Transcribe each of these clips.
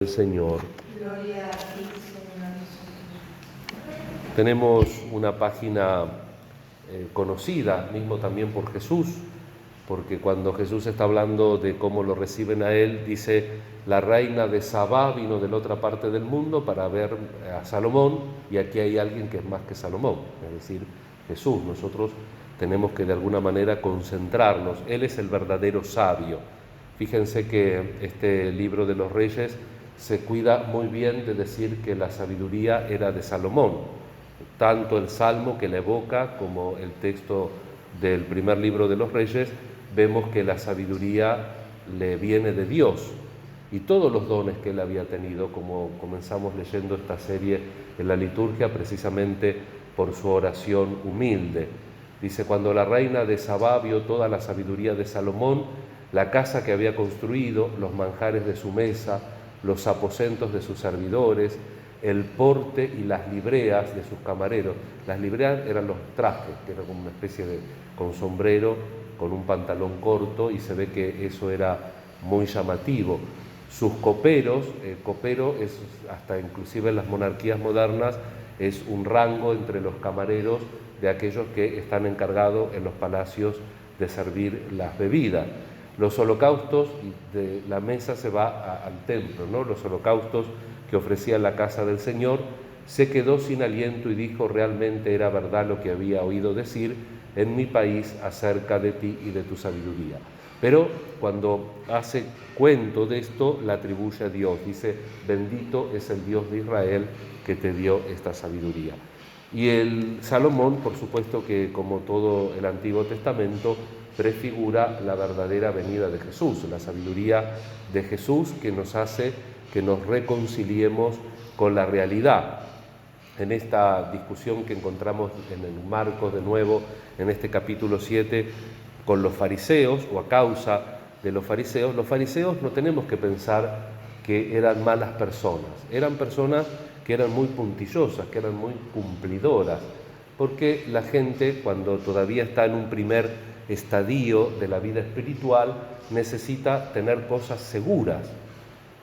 El Señor. Gloria a ti, Señor Jesús. Tenemos una página conocida mismo también por Jesús, porque cuando Jesús está hablando de cómo lo reciben a él, dice: la reina de Sabá vino de la otra parte del mundo para ver a Salomón, y aquí hay alguien que es más que Salomón, es decir, Jesús. Nosotros tenemos que de alguna manera concentrarnos. Él es el verdadero sabio. Fíjense que este libro de los Reyes se cuida muy bien de decir que la sabiduría era de Salomón. Tanto el Salmo que le evoca como el texto del primer libro de los Reyes, vemos que la sabiduría le viene de Dios. Y todos los dones que él había tenido, como comenzamos leyendo esta serie en la liturgia, precisamente por su oración humilde. Dice: cuando la reina de Sabá vio toda la sabiduría de Salomón, la casa que había construido, los manjares de su mesa, los aposentos de sus servidores, el porte y las libreas de sus camareros. Las libreas eran los trajes, que era como una especie de con sombrero, con un pantalón corto, y se ve que eso era muy llamativo. Sus coperos, el copero es, hasta inclusive en las monarquías modernas, es un rango entre los camareros de aquellos que están encargados en los palacios de servir las bebidas. Los holocaustos de la mesa se va al templo, ¿no? Los holocaustos que ofrecía la casa del Señor. Se quedó sin aliento y dijo: realmente era verdad lo que había oído decir en mi país acerca de ti y de tu sabiduría. Pero cuando hace cuento de esto, la atribuye a Dios. Dice: bendito es el Dios de Israel que te dio esta sabiduría. Y el Salomón, por supuesto que como todo el Antiguo Testamento, prefigura la verdadera venida de Jesús, la sabiduría de Jesús que nos hace que nos reconciliemos con la realidad. En esta discusión que encontramos en el marco, de nuevo, en este capítulo 7, con los fariseos, o a causa de los fariseos no tenemos que pensar que eran malas personas, eran personas que eran muy puntillosas, que eran muy cumplidoras, porque la gente, cuando todavía está en un primer estadio de la vida espiritual, necesita tener cosas seguras.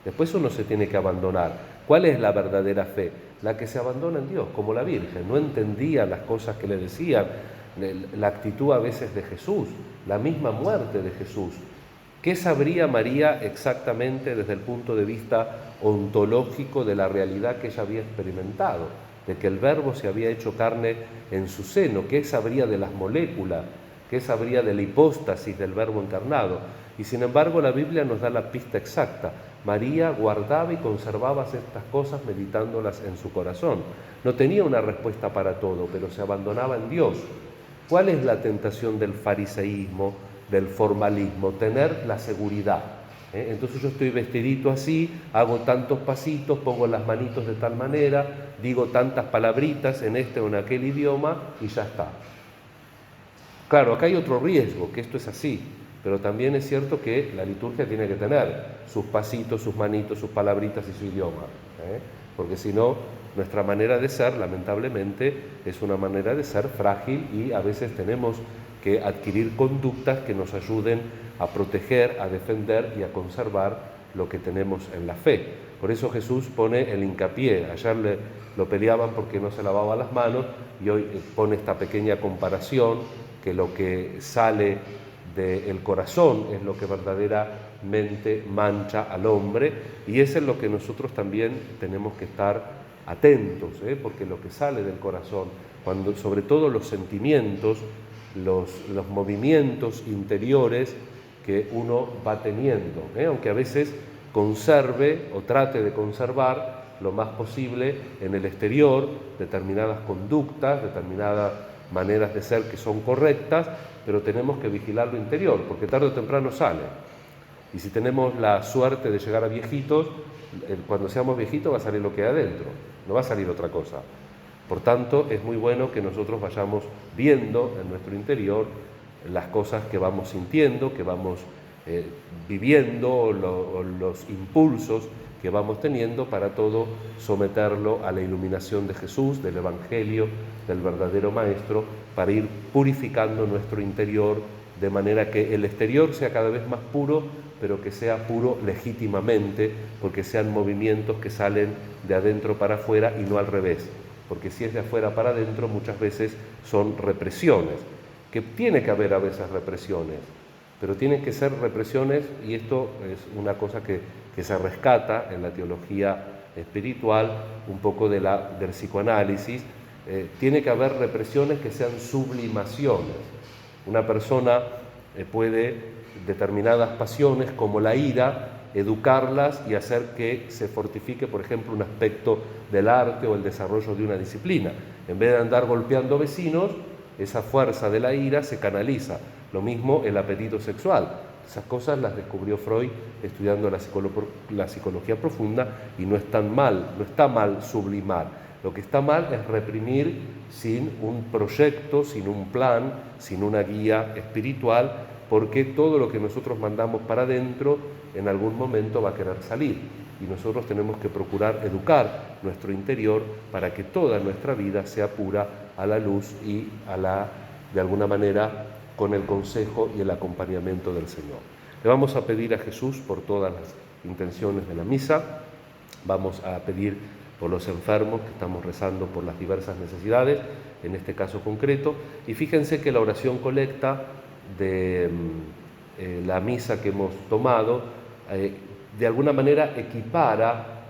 Después uno se tiene que abandonar. ¿Cuál es la verdadera fe? La que se abandona en Dios, como la Virgen. No entendía las cosas que le decían, la actitud a veces de Jesús, la misma muerte de Jesús. ¿Qué sabría María exactamente desde el punto de vista ontológico de la realidad que ella había experimentado? De que el Verbo se había hecho carne en su seno. ¿Qué sabría de las moléculas? ¿Qué sabría de la hipóstasis del Verbo encarnado? Y sin embargo la Biblia nos da la pista exacta. María guardaba y conservaba estas cosas meditándolas en su corazón. No tenía una respuesta para todo, pero se abandonaba en Dios. ¿Cuál es la tentación del fariseísmo, del formalismo? Tener la seguridad. Entonces yo estoy vestidito así, hago tantos pasitos, pongo las manitos de tal manera, digo tantas palabritas en este o en aquel idioma y ya está. Claro, acá hay otro riesgo, que esto es así, pero también es cierto que la liturgia tiene que tener sus pasitos, sus manitos, sus palabritas y su idioma, porque si no, nuestra manera de ser, lamentablemente, es una manera de ser frágil, y a veces tenemos que adquirir conductas que nos ayuden a proteger, a defender y a conservar lo que tenemos en la fe. Por eso Jesús pone el hincapié. Ayer lo peleaban porque no se lavaba las manos, y hoy pone esta pequeña comparación, que lo que sale del corazón es lo que verdaderamente mancha al hombre, y eso es lo que nosotros también tenemos que estar atentos, porque lo que sale del corazón, cuando sobre todo los sentimientos, los movimientos interiores que uno va teniendo, aunque a veces conserve o trate de conservar lo más posible en el exterior determinadas conductas, determinadas maneras de ser que son correctas, pero tenemos que vigilar lo interior, porque tarde o temprano sale. Y si tenemos la suerte de llegar a viejitos, cuando seamos viejitos va a salir lo que hay adentro, no va a salir otra cosa. Por tanto, es muy bueno que nosotros vayamos viendo en nuestro interior las cosas que vamos sintiendo, que vamos viviendo, los impulsos que vamos teniendo, para todo someterlo a la iluminación de Jesús, del Evangelio, del verdadero Maestro, para ir purificando nuestro interior, de manera que el exterior sea cada vez más puro, pero que sea puro legítimamente, porque sean movimientos que salen de adentro para afuera y no al revés, porque si es de afuera para adentro muchas veces son represiones, que tiene que haber a veces represiones, pero tienen que ser represiones, y esto es una cosa que se rescata en la teología espiritual, un poco del psicoanálisis. Tiene que haber represiones que sean sublimaciones. Una persona puede determinadas pasiones como la ira, educarlas y hacer que se fortifique, por ejemplo, un aspecto del arte o el desarrollo de una disciplina. En vez de andar golpeando vecinos, esa fuerza de la ira se canaliza. Lo mismo el apetito sexual. Esas cosas las descubrió Freud estudiando la psicología profunda, y no está mal sublimar. Lo que está mal es reprimir sin un proyecto, sin un plan, sin una guía espiritual, porque todo lo que nosotros mandamos para adentro en algún momento va a querer salir, y nosotros tenemos que procurar educar nuestro interior para que toda nuestra vida sea pura a la luz y de alguna manera con el consejo y el acompañamiento del Señor. Le vamos a pedir a Jesús por todas las intenciones de la misa, vamos a pedir por los enfermos, que estamos rezando por las diversas necesidades, en este caso concreto, y fíjense que la oración colecta de la misa que hemos tomado, de alguna manera equipara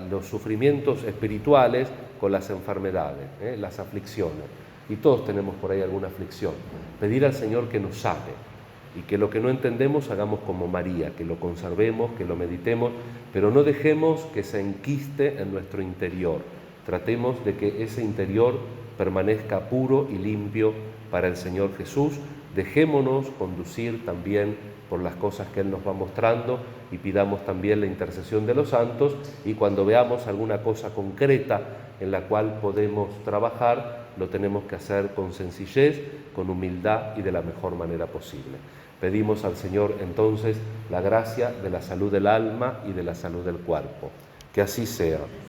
los sufrimientos espirituales con las enfermedades, las aflicciones. Y todos tenemos por ahí alguna aflicción. Pedir al Señor que nos sane, y que lo que no entendemos hagamos como María, que lo conservemos, que lo meditemos, pero no dejemos que se enquiste en nuestro interior. Tratemos de que ese interior permanezca puro y limpio para el Señor Jesús. Dejémonos conducir también por las cosas que Él nos va mostrando, y pidamos también la intercesión de los santos, y cuando veamos alguna cosa concreta en la cual podemos trabajar, lo tenemos que hacer con sencillez, con humildad y de la mejor manera posible. Pedimos al Señor entonces la gracia de la salud del alma y de la salud del cuerpo. Que así sea.